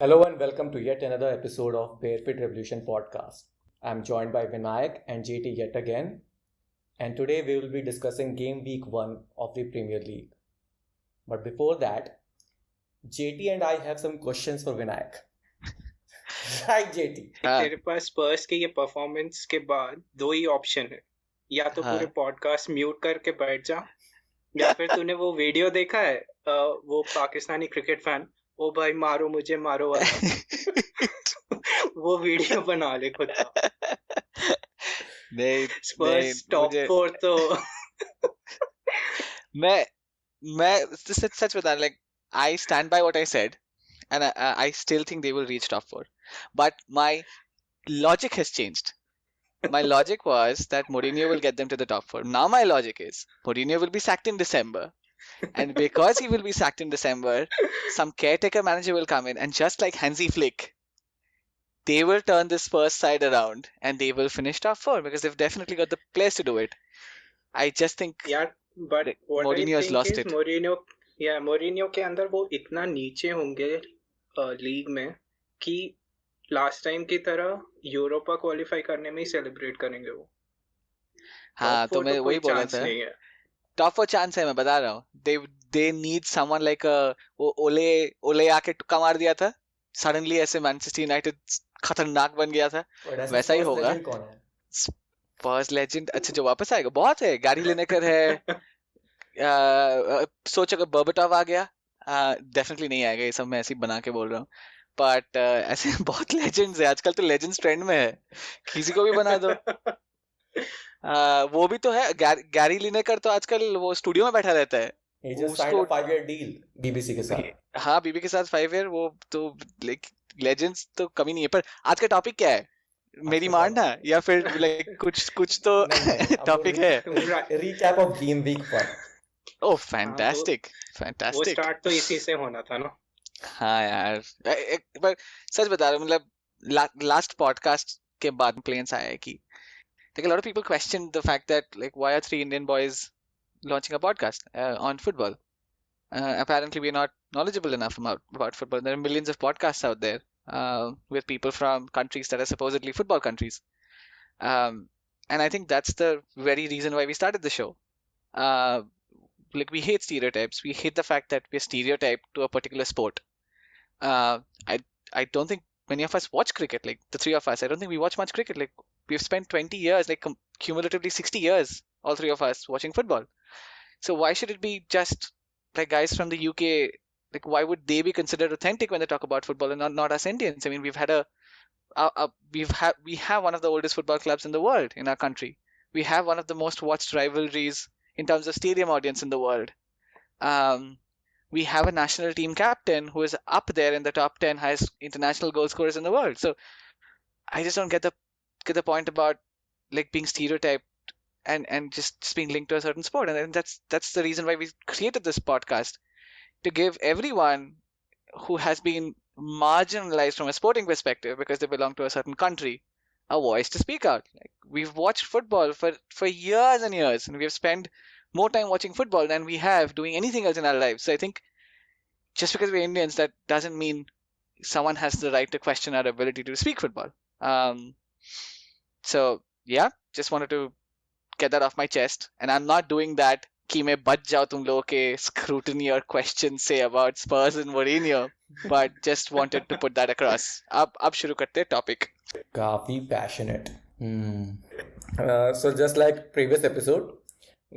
Hello and welcome to yet another episode of Barefoot Revolution podcast. I'm joined by Vinayak and Jatin yet again, and today we will be discussing game week 1 of the Premier League. But before that, JT and I have some questions for Vinayak. Right, JT? तेरे पास स्पर्स के ये performance के बाद दो ही option है, या तो पूरे पॉडकास्ट म्यूट करके बैठ जा, या फिर तूने वो वीडियो देखा है वो पाकिस्तानी क्रिकेट फैन, ओ भाई मारो मुझे मारो वाला वो वीडियो बना ले खुद का। नहीं स्पर्स टॉप 4 तो मैं सच बता रहा, like I stand by what I said and I still think they will reach top 4, but my logic has changed. My logic was that Mourinho will get them to the top 4. Now my logic is Mourinho will be sacked in December, and because he will be sacked in December, some caretaker manager will come in, and just like Hansi Flick, they will turn this Spurs side around and they will finish top 4 because they've definitely got the players to do it. I just think but what Mourinho has lost it. Mourinho के अंदर वो इतना नीचे होंगे league में कि last time की तरह यूरोपा क्वालिफाई करने में ही सेलिब्रेट करेंगे वो। हाँ, तो मैं वही बोला था, टॉप 4 चांस है, मैं बता रहा हूँ। they need someone like ओले आके टुक्का मार दिया था, सडनली ऐसे मैनचेस्टर यूनाइटेड खतरनाक बन गया था, वैसा ही होगा। स्पर्स लेजेंड अच्छा जो वापस आएगा बहुत है, गाड़ी लिनेकर है, सोच अगर बर्बटॉव आ गया, डेफिनेटली नहीं आएगा, ये सब मैं ऐसे ही बना के बोल रहा हूँ, बट ऐसे बहुत लेजेंड्स है आजकल, तो लेजेंड्स ट्रेंड में है, किसी को भी बना दो। वो भी तो है, गैरी लिनेकर तो आजकल वो स्टूडियो में बैठा रहता है, उसको 5-year deal BBC के साथ। हाँ, बीबी के साथ 5 year, वो तो लाइक लेजेंड्स तो कमी नहीं है। पर आज का टॉपिक क्या है, मेरी मारना या फिर लाइक कुछ तो टॉपिक है? Recap of game week 1। Oh fantastic वो स्टार्ट तो इसी से होना था ना। हाँ यार, पर सच बता रहा हूँ, मतलब लास्ट पॉडकास्ट के बाद प्लेन्स आया है कि like a lot of people questioned the fact that like why are 3 Indian boys launching a podcast on football. Apparently we're not knowledgeable enough about football. There are millions of podcasts out there with people from countries that are supposedly football countries, and I think that's the very reason why we started the show. Like we hate stereotypes, we hate the fact that we're stereotyped to a particular sport. I don't think many of us watch cricket, like the three of us. I don't think we watch much cricket. Like we've spent 20 years, like cumulatively 60 years, all three of us watching football. So why should it be just like guys from the UK? Like why would they be considered authentic when they talk about football and not us Indians? I mean, we have one of the oldest football clubs in the world in our country. We have one of the most watched rivalries in terms of stadium audience in the world. We have a national team captain who is up there in the top 10 highest international goal scorers in the world. So I just don't get the point about like being stereotyped and just being linked to a certain sport. And that's the reason why we created this podcast, to give everyone who has been marginalized from a sporting perspective because they belong to a certain country a voice to speak out. Like, we've watched football for years and years, and we've spent more time watching football than we have doing anything else in our lives. So I think just because we're Indians, that doesn't mean someone has the right to question our ability to speak football. So yeah, just wanted to get that off my chest, and I'm not doing that कि मैं बच जाऊँ तुम लोगों के scrutiny or questions say about Spurs and Mourinho, but just wanted to put that across. अब शुरू करते हैं topic. काफी passionate. So just like previous episode,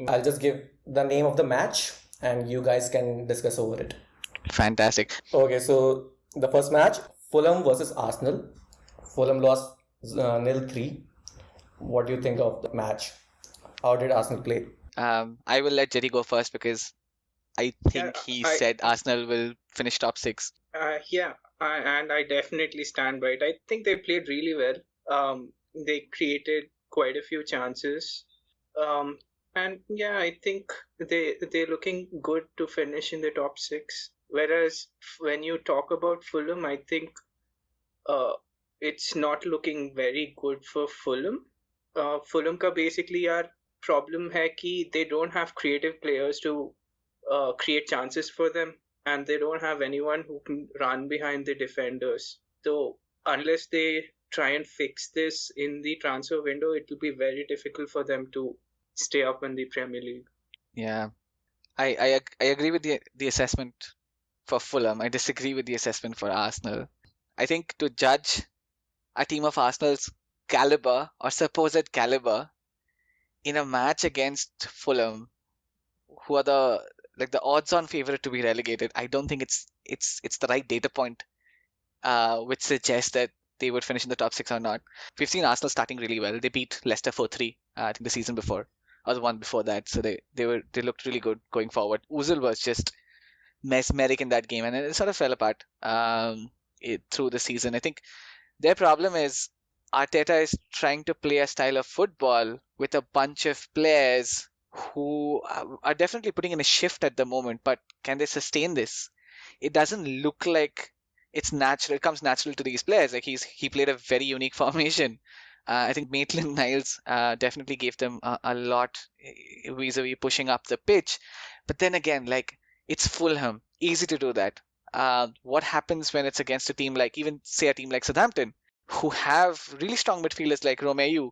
I'll just give the name of the match and you guys can discuss over it. Fantastic. Okay, so the first match, Fulham versus Arsenal. Fulham lost 0-3. What do you think of the match? How did Arsenal play? I will let Jerry go first because I think he said Arsenal will finish top 6. And I definitely stand by it. I think they played really well. They created quite a few chances. And yeah, I think they're looking good to finish in the top 6. Whereas when you talk about Fulham, I think it's not looking very good for Fulham. Fulham का basically यार problem है कि they don't have creative players to create chances for them. and they don't have anyone who can run behind the defenders. So unless they try and fix this in the transfer window, it will be very difficult for them to stay up in the Premier League. Yeah, I agree with the assessment for Fulham. I disagree with the assessment for Arsenal. I think to judge a team of Arsenal's caliber or supposed caliber in a match against Fulham, who are the odds-on favorite to be relegated, I don't think it's the right data point which suggests that they would finish in the top six or not. We've seen Arsenal starting really well. They beat Leicester 4-3, I think the season before or the one before that. So they looked really good going forward. Ozil was just mesmeric in that game, and it sort of fell apart through the season. I think their problem is Arteta is trying to play a style of football with a bunch of players who are definitely putting in a shift at the moment, but can they sustain this? It doesn't look like it's natural. It comes natural to these players. Like he played a very unique formation. I think Maitland-Niles definitely gave them a lot vis-a-vis pushing up the pitch. But then again, like it's Fulham, easy to do that. What happens when it's against a team like, even say a team like Southampton, who have really strong midfielders like Romeu,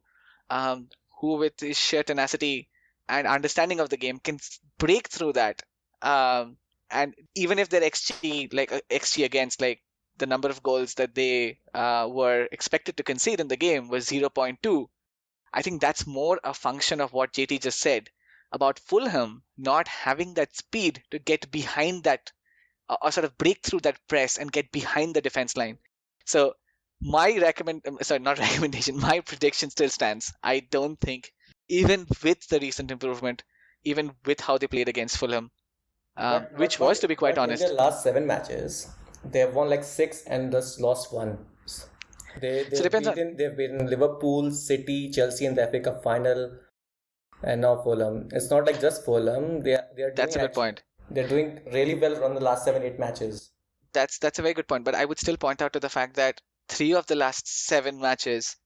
who with his sheer tenacity and understanding of the game can break through that. And even if their XG, like XG against, like the number of goals that they were expected to concede in the game was 0.2, I think that's more a function of what JT just said about Fulham not having that speed to get behind that or sort of break through that press and get behind the defense line. So my my prediction still stands. I don't think, even with the recent improvement, even with how they played against Fulham, which was, to be quite in honest, their last 7 matches, they have won like 6 and just lost 1. so depends on. They've beaten Liverpool, City, Chelsea in the FA Cup final, and now Fulham. It's not like just Fulham. They are That's doing a good point. they're doing really well on the last 7-8 matches. That's a very good point. But I would still point out to the fact that 3 of the last 7 matches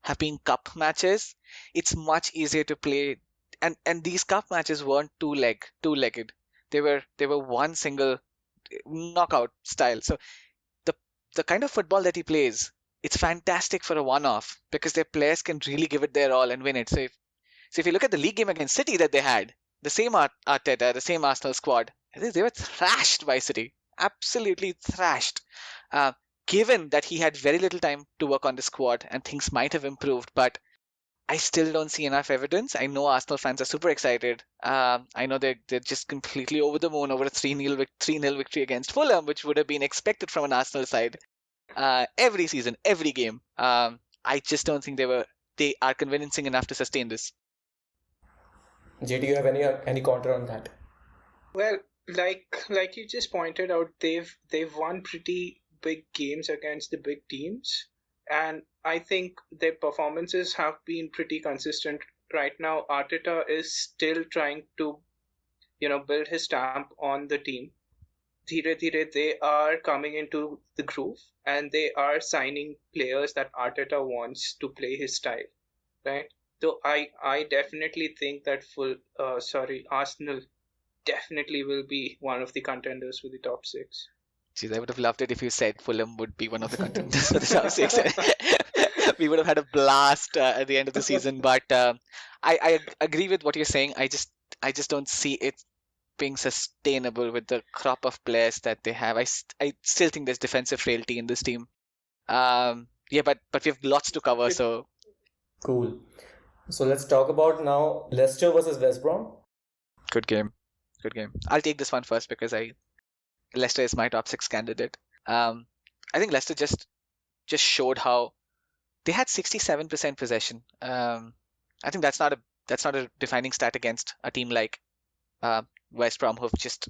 have been cup matches. It's much easier to play, and these cup matches weren't two-legged. They were one single knockout style. So the kind of football that he plays, it's fantastic for a one-off because their players can really give it their all and win it. So if you look at the league game against City that they had, the same Arteta, the same Arsenal squad, they were thrashed by City, absolutely thrashed. Uh, Given that he had very little time to work on the squad and things might have improved, but I still don't see enough evidence. I know Arsenal fans are super excited. I know they're just completely over the moon over a 3-0 victory against Fulham, which would have been expected from an Arsenal side every season, every game. I just don't think they are convincing enough to sustain this. Jay, do you have any counter on that? Well, like you just pointed out, they've won pretty big games against the big teams, and I think their performances have been pretty consistent. Right now, Arteta is still trying to, build his stamp on the team. Dhire dhire, they are coming into the groove, and they are signing players that Arteta wants to play his style, right? So I definitely think that Arsenal definitely will be one of the contenders for the top 6. Jeez, I would have loved it if you said Fulham would be one of the contenders for the top 6. We would have had a blast at the end of the season. But I agree with what you're saying. I just don't see it being sustainable with the crop of players that they have. I still think there's defensive frailty in this team. Yeah, but we have lots to cover. So Cool. So let's talk about now Leicester versus West Brom. good game. I'll take this one first because Leicester is my top 6 candidate. I think Leicester just showed how they had 67% possession. I think that's not a defining stat against a team like West Brom, who've just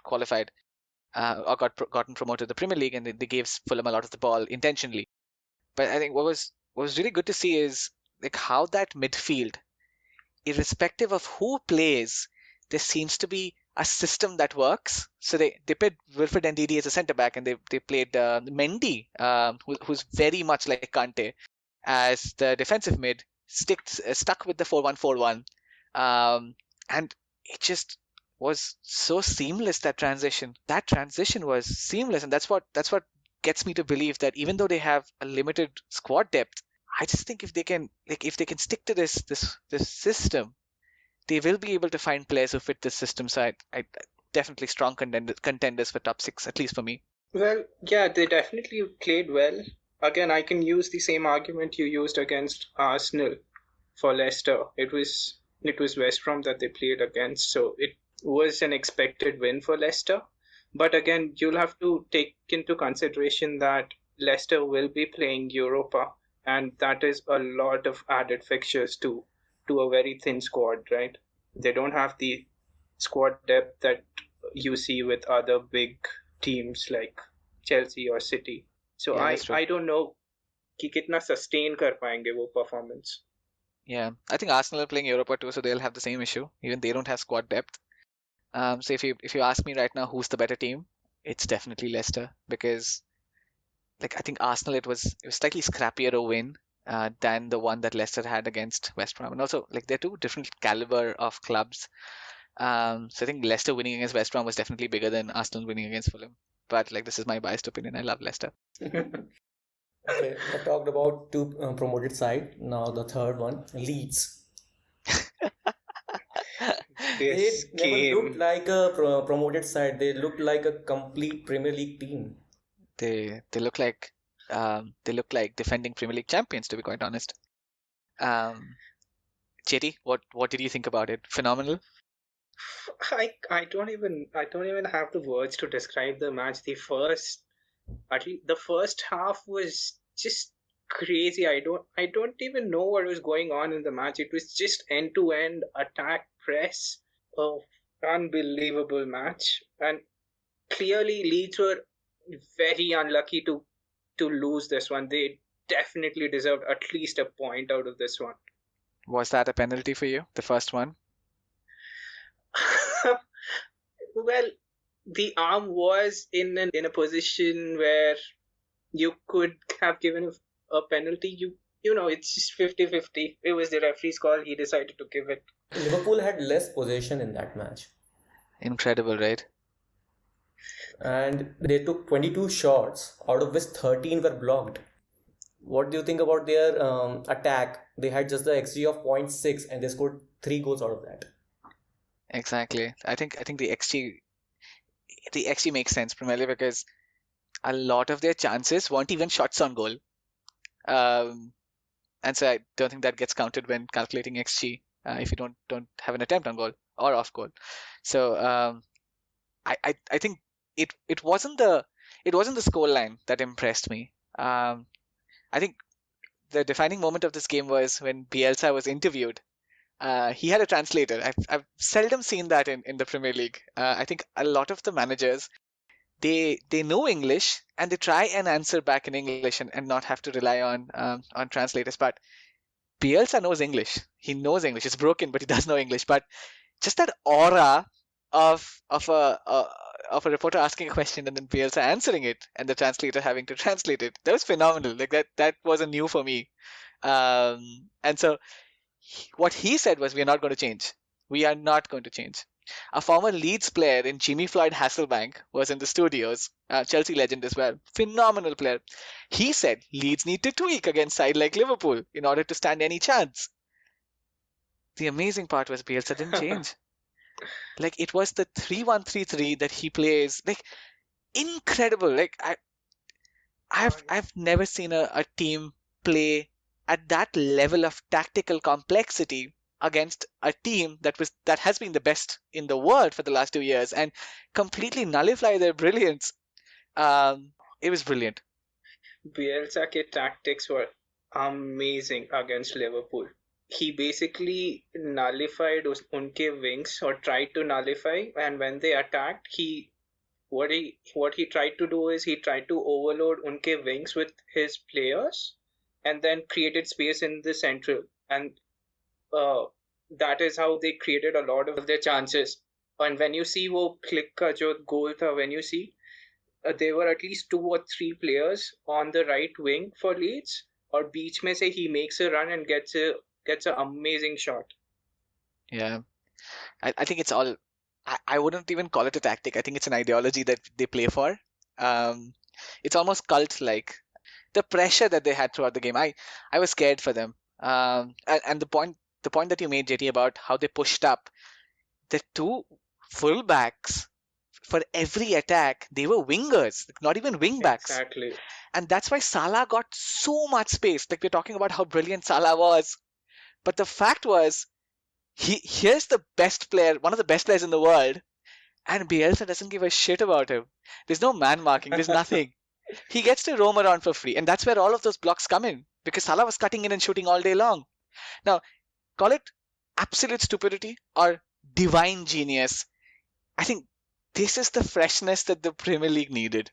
qualified or gotten promoted to the Premier League, and they gave Fulham a lot of the ball intentionally. But I think what was really good to see is like how that midfield, irrespective of who plays, there seems to be a system that works. So they played Wilfred Ndidi as a centre back, and they played Mendy, who's very much like Kante, as the defensive mid, stuck with the 4-1-4-1, and it just was so seamless. That transition was seamless, and that's what gets me to believe that even though they have a limited squad depth, I just think if they can stick to this system, they will be able to find players who fit this system. So I definitely strong contenders for top six, at least for me. Well, yeah, they definitely played well. Again, I can use the same argument you used against Arsenal for Leicester. It was West Brom that they played against, so it was an expected win for Leicester. But again, you'll have to take into consideration that Leicester will be playing Europa, and that is a lot of added fixtures to a very thin squad, right? They don't have the squad depth that you see with other big teams like Chelsea or City. So Yeah, I that's true. I don't know कि कितना sustain कर पाएंगे वो performance. Yeah, I think Arsenal are playing Europa too, so they'll have the same issue. Even they don't have squad depth. So if you ask me right now, who's the better team? It's definitely Leicester, because like I think Arsenal, it was slightly scrappier a win than the one that Leicester had against West Brom, and also like they're two different caliber of clubs. So I think Leicester winning against West Brom was definitely bigger than Arsenal winning against Fulham. But like this is my biased opinion. I love Leicester. Okay, I talked about two promoted side. Now the third one, Leeds. They This never looked game, like a promoted side. They looked like a complete Premier League team. They look like defending Premier League champions, to be quite honest. Um, JT, what did you think about it? Phenomenal. I don't even have the words to describe the match. The first half was just crazy. I don't even know what was going on in the match. It was just end to end attack press. Oh, unbelievable match. And clearly Leeds were very unlucky to lose this one. They definitely deserved at least a point out of this one. Was that a penalty for you, the first one? Well, the arm was in a position where you could have given a penalty. You know, it's just 50-50. It was the referee's call. He decided to give it. Liverpool had less possession in that match, Incredible, right? and they took 22 shots, out of which 13 were blocked. What do you think about their attack? They had just the XG of 0.6 and they scored 3 goals out of that. Exactly. I think the XG makes sense primarily because a lot of their chances weren't even shots on goal. And so I don't think that gets counted when calculating XG if you don't have an attempt on goal or off goal. So I think it wasn't the score line that impressed me. I think the defining moment of this game was when Bielsa was interviewed. He had a translator. I've seldom seen that in the Premier League. I think a lot of the managers, they know English and they try and answer back in English and not have to rely on translators. But Bielsa knows English. He knows English. It's broken, but he does know English. But just that aura of a reporter asking a question and then Bielsa answering it and the translator having to translate it, that was phenomenal. Like that was a new for me. And so what he said was, "We are not going to change. We are not going to change." A former Leeds player in Jimmy Floyd Hasselbank was in the studios, Chelsea legend as well. Phenomenal player. He said Leeds need to tweak against side like Liverpool in order to stand any chance. The amazing part was Bielsa didn't change. Like it was the 3-1-3-3 that he plays. Like incredible. Like I've never seen a team play at that level of tactical complexity against a team that has been the best in the world for the last 2 years and completely nullify their brilliance. It was brilliant. Bielsa के tactics were amazing against Liverpool. He basically nullified unke wings, or tried to nullify, and when they attacked, what he tried to do is he tried to overload unke wings with his players and then created space in the central, and that is how they created a lot of their chances. And when you see wo click ka jo goal tha, when you see there were at least 2 or 3 players on the right wing for Leeds, or beach mein se he makes a run and gets an amazing shot. Yeah, I think it's all I wouldn't even call it a tactic. I think it's an ideology that they play for. Um, it's almost cult-like. The pressure that they had throughout the game, I was scared for them. And the point that you made, JT, about how they pushed up, the two fullbacks for every attack, they were wingers, not even wing backs. Exactly. And that's why Salah got so much space. Like, we're talking about how brilliant Salah was. But the fact was, here's the best player, one of the best players in the world, and Bielsa doesn't give a shit about him. There's no man marking, there's nothing. He gets to roam around for free. And that's where all of those blocks come in. Because Salah was cutting in and shooting all day long. Now, call it absolute stupidity or divine genius. I think this is the freshness that the Premier League needed.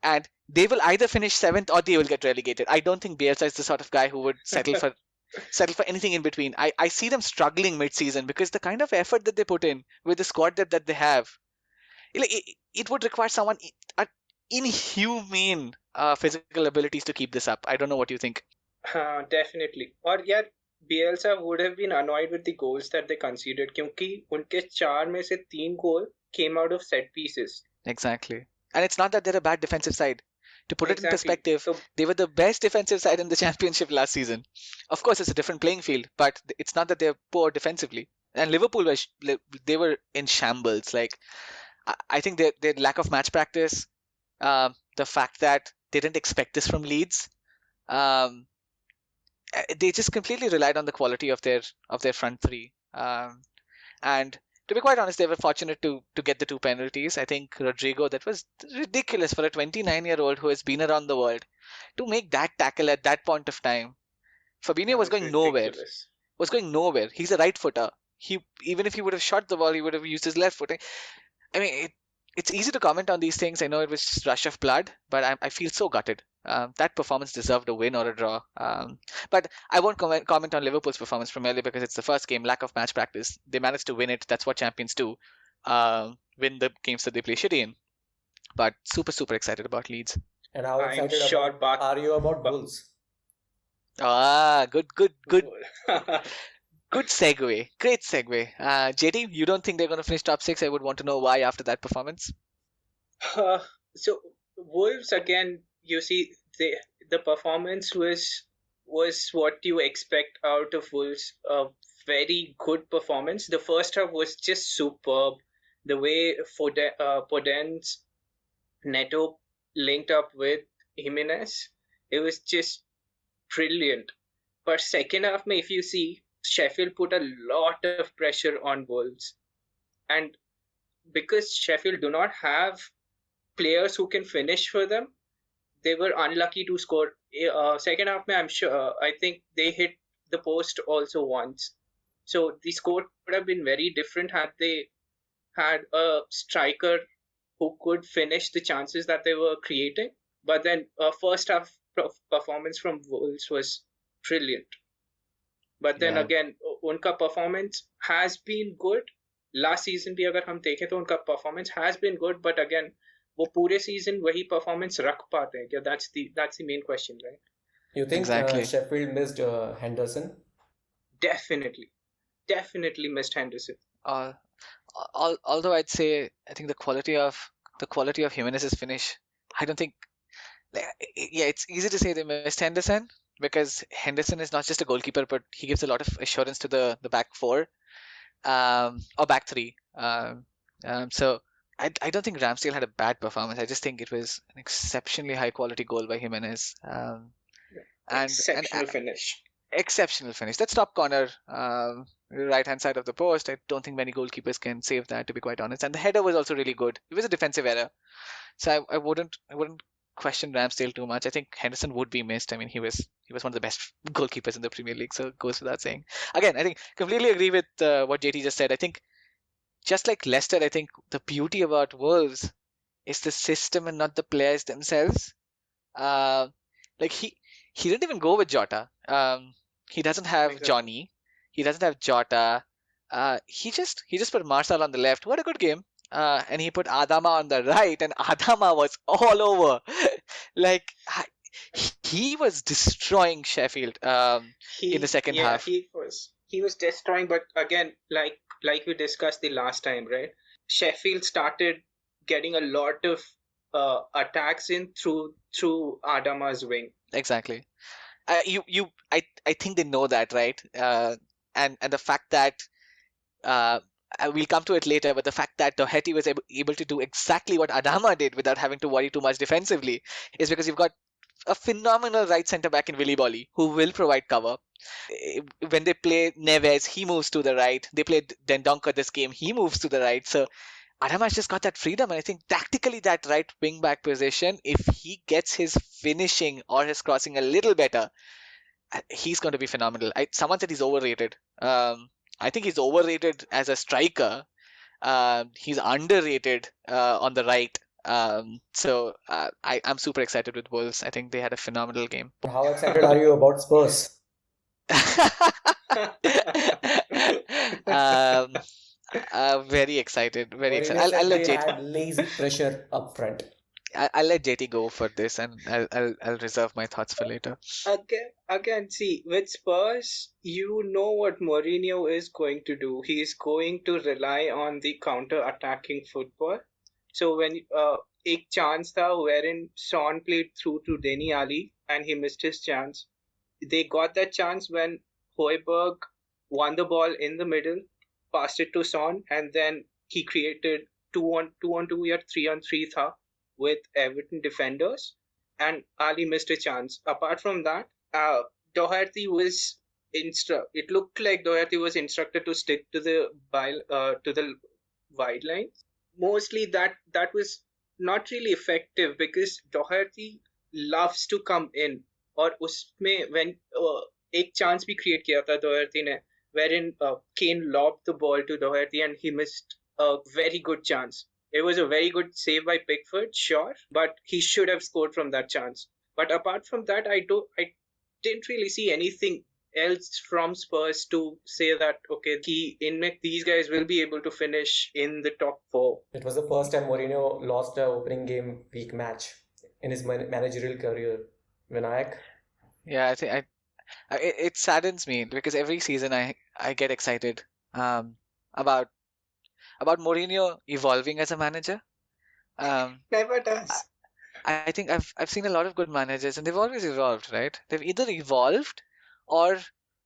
And they will either finish 7th or they will get relegated. I don't think Bielsa is the sort of guy who would settle for anything in between. I see them struggling mid-season because the kind of effort that they put in with the squad depth that they have, it would require someone inhumane physical abilities to keep this up. I don't know what you think. Definitely. और यार Bielsa would have been annoyed with the goals that they conceded क्योंकि उनके 4 में से 3 goal came out of set pieces. Exactly. And it's not that they're a bad defensive side. To put it in Exactly. perspective, So they were the best defensive side in the championship last season. Of course, it's a different playing field, but it's not that they're poor defensively. And Liverpool they were in shambles. Like, I think their lack of match practice, the fact that they didn't expect this from Leeds, they just completely relied on the quality of their front three. And to be quite honest, they were fortunate to get the 2 penalties. I think Rodrigo, that was ridiculous for a 29-year-old who has been around the world to make that tackle at that point of time. Fabinho was going nowhere. He's a right footer. Even if he would have shot the ball, he would have used his left foot. I mean, it's easy to comment on these things. I know it was just rush of blood, but I feel so gutted. That performance deserved a win or a draw. But I won't comment on Liverpool's performance primarily because it's the first game, lack of match practice. They managed to win it. That's what champions do. Win the games that they play shitty in. But super, super excited about Leeds. And how I'm excited sure are you about Bulls? Good segue. Great segue. JT, you don't think they're going to finish top 6? I would want to know why after that performance. So Wolves again, you see, the performance was what you expect out of Wolves. A very good performance. The first half was just superb. The way Podence Neto linked up with Jimenez, it was just brilliant. But second half, if you see, Sheffield put a lot of pressure on Wolves, and because Sheffield do not have players who can finish for them, they were unlucky to score. Second half, I think they hit the post also once. So the score would have been very different had they had a striker who could finish the chances that they were creating. But then first half performance from Wolves was brilliant. But then again, उनका performance has been good. Last season भी अगर हम देखें तो उनका performance has been good. But again, वो पूरे season वही performance रख पाते हैं क्या? That's the main question, right? You think Exactly. Sheffield missed Henderson? Definitely missed Henderson. Although I'd say I think the quality of Jimenez's finish, I don't think. It's easy to say they missed Henderson because Henderson is not just a goalkeeper, but he gives a lot of assurance to the back four, or back three. So I don't think Ramsdale had a bad performance. I just think it was an exceptionally high quality goal by Jimenez. Exceptional finish. That's top corner, right hand side of the post. I don't think many goalkeepers can save that, to be quite honest. And the header was also really good. It was a defensive error, so I wouldn't question Ramsdale too much. I think Henderson would be missed. I mean, he was one of the best goalkeepers in the Premier League, so it goes without saying. Again, I think completely agree with what JT just said. I think just like Leicester, I think the beauty about Wolves is the system and not the players themselves. Like he didn't even go with Jota. He doesn't have Johnny. He doesn't have Jota. He just put Marcel on the left. What a good game. And he put Adama on the right, and Adama was all over. Like he was destroying Sheffield in the second half. He was destroying, but again, like we discussed the last time, right? Sheffield started getting a lot of attacks in through Adama's wing. Exactly. I think they know that, right? And the fact that uh, we'll come to it later, but the fact that Doherty was able to do exactly what Adama did without having to worry too much defensively is because you've got a phenomenal right centre back in Willy Bolly who will provide cover. When they play Neves, he moves to the right. They play Dendoncker this game, he moves to the right. So Adama's just got that freedom, and I think tactically that right wing back position, if he gets his finishing or his crossing a little better, he's going to be phenomenal. Someone said he's overrated. I think he's overrated as a striker. He's underrated on the right. I'm super excited with Wolves. I think they had a phenomenal game. How excited are you about Spurs? um, very excited. Very excited. Mourinho said I'll let they JT. had lazy pressure up front. I'll let JT go for this, and I'll reserve my thoughts for later. Again, see, with Spurs, you know what Mourinho is going to do. He is going to rely on the counter-attacking football. So when एक chance था wherein Son played through to Deni Ali and he missed his chance. They got that chance when Højbjerg won the ball in the middle, passed it to Son, and then he created 2-on-2 or 3-on-3 tha with Everton defenders, and Ali missed a chance. Apart from that, Doherty was it looked like Doherty was instructed to stick to the wide line. Mostly that was not really effective because Doherty loves to come in, और उसमें when एक chance भी create किया था Doherty ने, wherein Kane lobbed the ball to Doherty and he missed a very good chance. It was a very good save by Pickford, sure, but he should have scored from that chance. But apart from that, I didn't really see anything else from Spurs to say that okay, these guys will be able to finish in the top 4. It was the first time Mourinho lost an opening game week match in his managerial career. Vinayak? Yeah, I think it saddens me because every season I get excited about Mourinho evolving as a manager. Never does. I think I've seen a lot of good managers and they've always evolved, right? They've either evolved or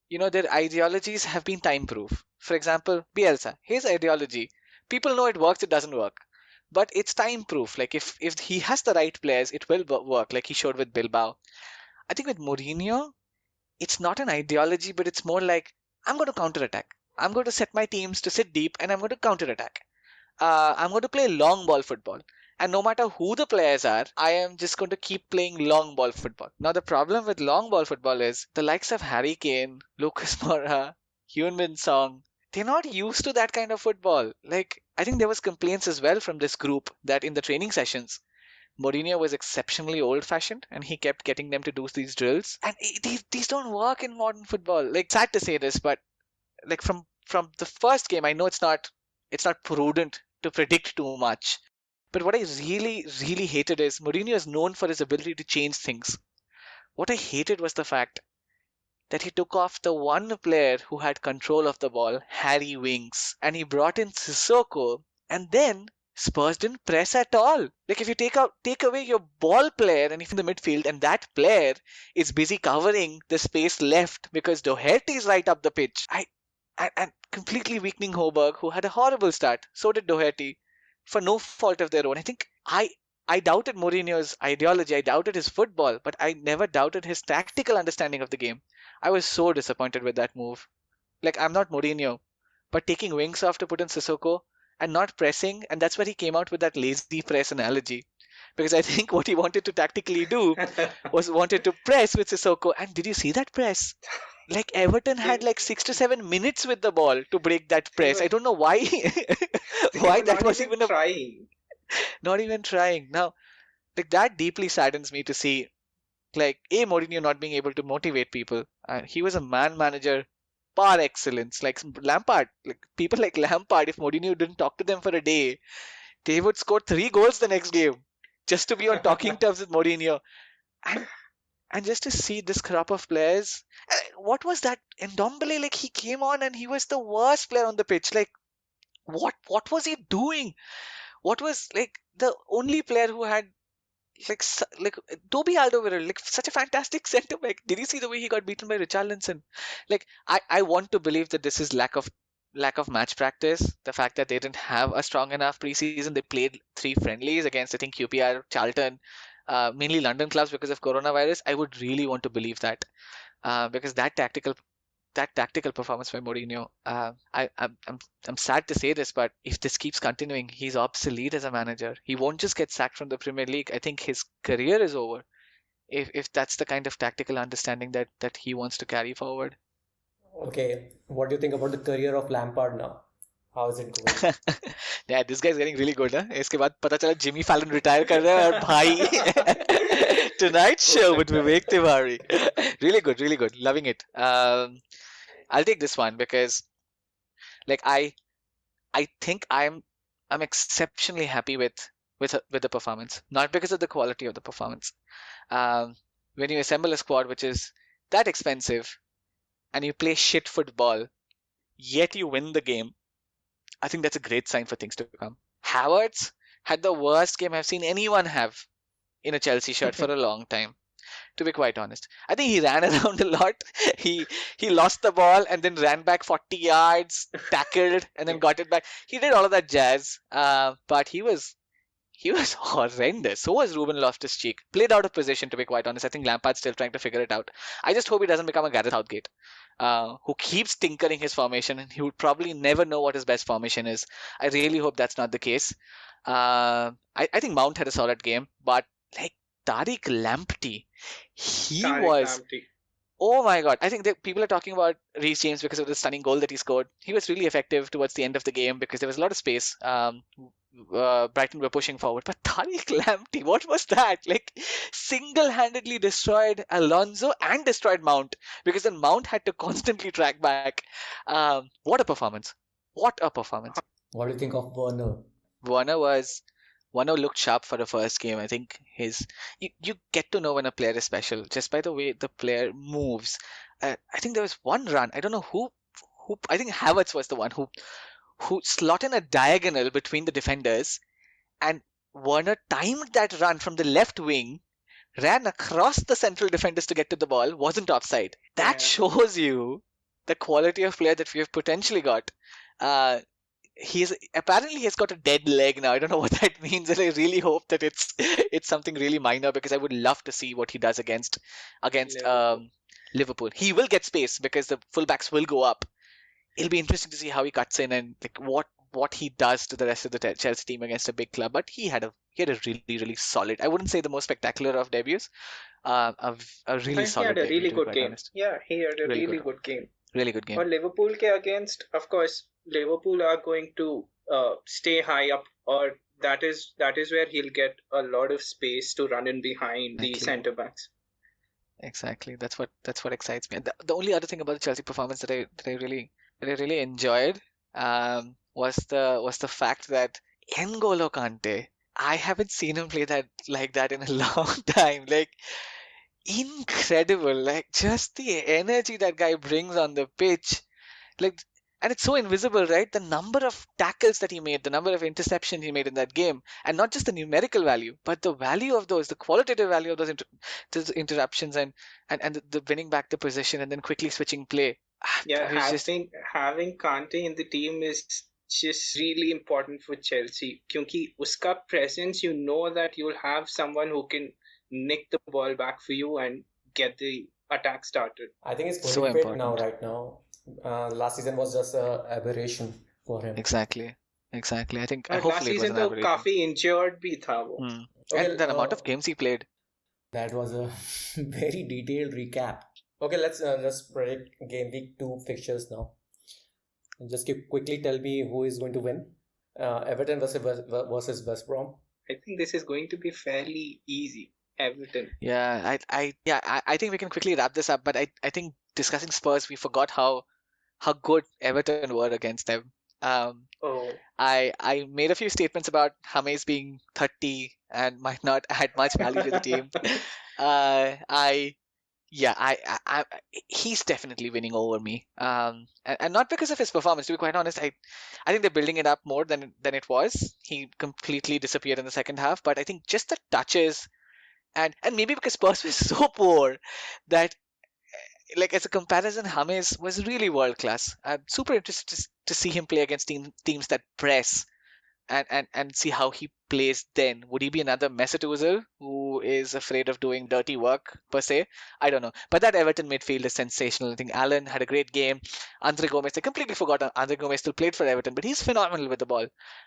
their ideologies have been time proof. For example, Bielsa, his ideology, people know it works, it doesn't work. But it's time proof. Like if he has the right players, it will work, like he showed with Bilbao. I think with Mourinho, it's not an ideology, but it's more like I'm going to counterattack. I'm going to set my teams to sit deep and I'm going to counterattack. I'm going to play long ball football. And no matter who the players are, I am just going to keep playing long ball football. Now, the problem with long ball football is the likes of Harry Kane, Lucas Moura, Heung-min Song, they're not used to that kind of football. Like, I think there was complaints as well from this group that in the training sessions, Mourinho was exceptionally old-fashioned and he kept getting them to do these drills. And these don't work in modern football. Like, sad to say this, but like from the first game, I know it's not prudent to predict too much. But what I really, really hated is Mourinho is known for his ability to change things. What I hated was the fact that he took off the one player who had control of the ball, Harry Winks, and he brought in Sissoko, and then Spurs didn't press at all. Like if you take away your ball player and if in the midfield and that player is busy covering the space left because Doherty is right up the pitch. And completely weakening Højbjerg, who had a horrible start. So did Doherty, for no fault of their own. I think I doubted Mourinho's ideology. I doubted his football, but I never doubted his tactical understanding of the game. I was so disappointed with that move. Like I'm not Mourinho, but taking Winks off to put in Sissoko and not pressing, and that's where he came out with that lazy press analogy. Because I think what he wanted to tactically do was wanted to press with Sissoko. And did you see that press? Like Everton had like 6 to 7 minutes with the ball to break that press. I don't know why why that was even trying. Not even trying. Now, like that deeply saddens me to see like Mourinho not being able to motivate people. He was a man manager par excellence. Like Lampard, like people like Lampard, if Mourinho didn't talk to them for a day, they would score 3 goals the next game just to be on talking terms with Mourinho. And just to see this crop of players, what was that? Ndombele, like he came on and he was the worst player on the pitch. Like What was he doing? What was like the only player who had like Toby Alderweireld, like such a fantastic centre back. Did you see the way he got beaten by Richarlison? Like I want to believe that this is lack of match practice. The fact that they didn't have a strong enough preseason. They played 3 friendlies against I think QPR, Charlton, mainly London clubs because of coronavirus. I would really want to believe that because that tactical performance by Mourinho. I'm sad to say this, but if this keeps continuing, he's obsolete as a manager. He won't just get sacked from the Premier League. I think his career is over if that's the kind of tactical understanding that he wants to carry forward. Okay, what do you think about the career of Lampard now? How is it going? Yeah, this guy's getting really good. इसके बाद पता चला Jimmy Fallon retire कर रहा है और भाई Tonight Show with Vivek Tiwari. Really good. Loving it. I'll take this one because like I think I'm exceptionally happy with the performance, not because of the quality of the performance. When you assemble a squad which is that expensive and you play shit football, yet you win the game, I think that's a great sign for things to come. Havertz had the worst game I've seen anyone have in a Chelsea shirt for a long time. To be quite honest, I think he ran around a lot. He lost the ball and then ran back 40 yards, tackled and then got it back. He did all of that jazz, but he was horrendous. So was Ruben Loftus-Cheek. Played out of position, to be quite honest. I think Lampard's still trying to figure it out. I just hope he doesn't become a Gareth Southgate, who keeps tinkering his formation, and he would probably never know what his best formation is. I really hope that's not the case. I think Mount had a solid game, but like Tariq Lamptey, he Tariq was. Lamptey. Oh my God. I think that people are talking about Reece James because of the stunning goal that he scored. He was really effective towards the end of the game because there was a lot of space. Brighton were pushing forward. But Tariq Lamptey, what was that? Like, single-handedly destroyed Alonso and destroyed Mount because then Mount had to constantly track back. What a performance. What a performance. What do you think of Werner? Werner looked sharp for the first game. I think you get to know when a player is special just by the way the player moves. I think there was one run. I don't know who. I think Havertz was the one who slotted a diagonal between the defenders, and Werner timed that run from the left wing, ran across the central defenders to get to the ball, wasn't offside. That Yeah. shows you the quality of player that we have potentially got. He's got a dead leg now. I don't know what that means, and I really hope that it's something really minor because I would love to see what he does against Liverpool. Liverpool. He will get space because the fullbacks will go up. It'll be interesting to see how he cuts in and like what he does to the rest of the Chelsea team against a big club. But he had a really solid. I wouldn't say the most spectacular of debuts. A really He solid had a debut, really to be good quite game. honest. Yeah, he had a Really really good. good game. Really good game. Or Liverpool ke against, of course, Liverpool are going to stay high up, or that is where he'll get a lot of space to run in behind the Exactly. centre backs. Exactly. That's what excites me. And the only other thing about the Chelsea performance that I really enjoyed was the fact that N'Golo Kante, I haven't seen him play like that in a long time. Like incredible. Like just the energy that guy brings on the pitch. Like and it's so invisible, right? The number of tackles that he made, the number of interceptions he made in that game, and not just the numerical value, but the value of those, the qualitative value of those interruptions and the winning back the position and then quickly switching play. Yeah, I was just having Kante in the team is just really important for Chelsea. क्योंकि उसका presence, you know that you'll have someone who can nick the ball back for you and get the attack started. I think he's So fully fit important. now, right now. Last season was just an aberration for him. exactly. I think और last hopefully it was season an तो aberration. काफी injured भी था वो. Okay, And the amount of games he played. that was a very detailed recap. Okay, let's predict game week 2 fixtures now. Just quickly tell me who is going to win. Everton versus West Brom. I think this is going to be fairly easy. Everton. Yeah, I think we can quickly wrap this up, but I think discussing Spurs, we forgot how good Everton were against them. Oh, I made a few statements about James being 30 and might not add much value to the team. I Yeah, he's definitely winning over me. And not because of his performance. To be quite honest, I think they're building it up more than it was. He completely disappeared in the second half, but I think just the touches and maybe because Spurs was so poor that like as a comparison, James was really world class. I'm super interested to see him play against teams that press and see how he plays then. Would he be another Mesut Ozil who is afraid of doing dirty work per se? I don't know. But that Everton midfield is sensational. I think Allen had a great game. Andre Gomez, I completely forgot Andre Gomez still played for Everton, but he's phenomenal with the ball.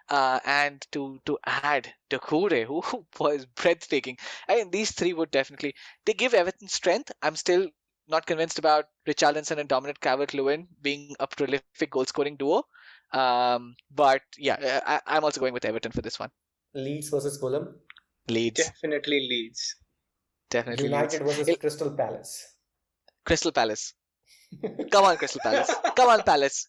And to add Doucouré, who was breathtaking. I mean, these three would definitely they give Everton strength. I'm still not convinced about Richarlison and Dominic Calvert-Lewin being a prolific goal-scoring duo. But yeah, I'm also going with Everton for this one. Leeds versus Fulham. Leeds, Definitely Leeds. definitely United Leeds. versus Crystal Palace. Crystal Palace. Come on, Crystal Palace. Come on, Palace.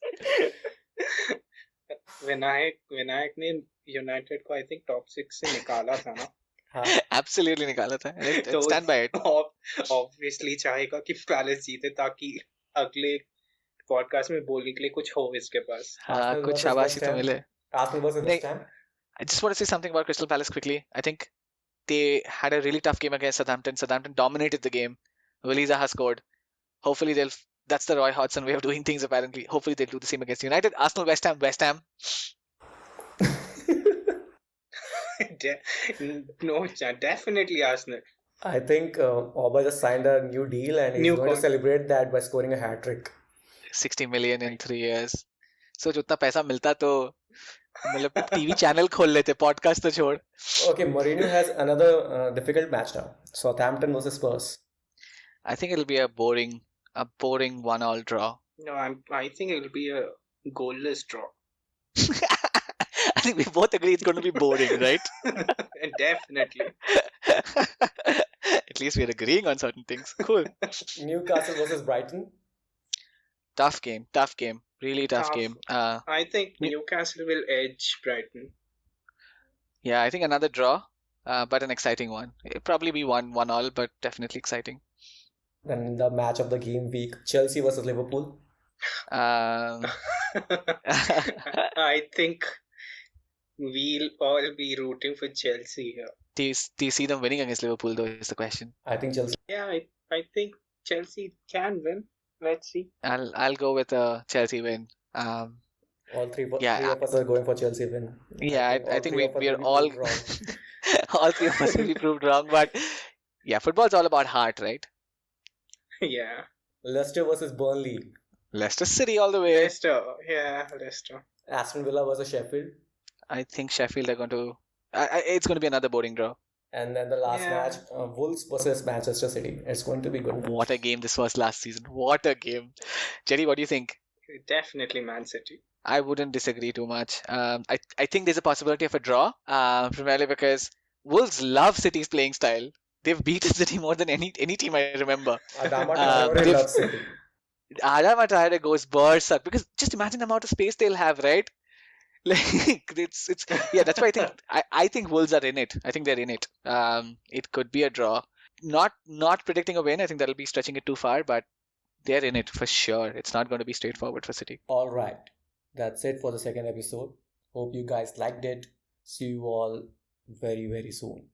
Vinayak ने United को I think top 6 से निकाला था ना. हाँ. Absolutely निकाला था. तो Stand by it. ऑब्वियसली चाहेगा कि पैलेस जीते ताकि अगले पॉडकास्ट में बोलने के लिए कुछ हो इसके पास. हाँ, कुछ शाबाशी तो मिले. Arsenal versus West Ham. I just want to say something about Crystal Palace quickly. I think they had a really tough game against Southampton. Southampton dominated the game. Willie Zaha scored. Hopefully that's the Roy Hodgson way of doing things apparently. Hopefully they'll do the same against United. Arsenal, West Ham. No, definitely Arsenal. I think Auba just signed a new deal and he's going to celebrate that by scoring a hat-trick. 60 million in 3 years. So जितना पैसा मिलता तो मतलब TV channel खोल लेते, podcast तो छोड़. Okay, Mourinho has another difficult match now. Southampton versus Spurs. I think it'll be a boring 1-1 draw. No, I think it'll be a goalless draw. I think we both agree it's going to be boring, right? Definitely. At least we're agreeing on certain things. Cool. Newcastle versus Brighton. Tough game. Really tough game. I think Newcastle will edge Brighton. Yeah, I think another draw, but an exciting one. It'll probably be 1-1 but definitely exciting. Then the match of the game week, Chelsea versus Liverpool. I think we'll all be rooting for Chelsea here. Do you see them winning against Liverpool though is the question. I think Chelsea. Yeah, I think Chelsea can win. Let's see. I'll go with a Chelsea win. All three of us are going for Chelsea win. Yeah, I think we are all all three of us will be proved wrong. But yeah, football's all about heart, right? Yeah. Leicester versus Burnley. Leicester City all the way. Leicester. Aston Villa versus Sheffield. I think Sheffield are going to. It's going to be another boring draw. And then the last match, Wolves versus Manchester City. It's going to be good. What a game this was last season. What a game. Jerry, what do you think? Definitely Man City. I wouldn't disagree too much. I think there's a possibility of a draw, primarily because Wolves love City's playing style. They've beaten City more than any team I remember. Adama Traore loves City. Adama Traore goes berserk because just imagine the amount of space they'll have, right? Like it's that's why I think Wolves are in it. I think they're in it. It could be a draw. Not predicting a win. I think that'll be stretching it too far, but they're in it for sure. It's not going to be straightforward for City. All right. That's it for the second episode. Hope you guys liked it. See you all very, very soon.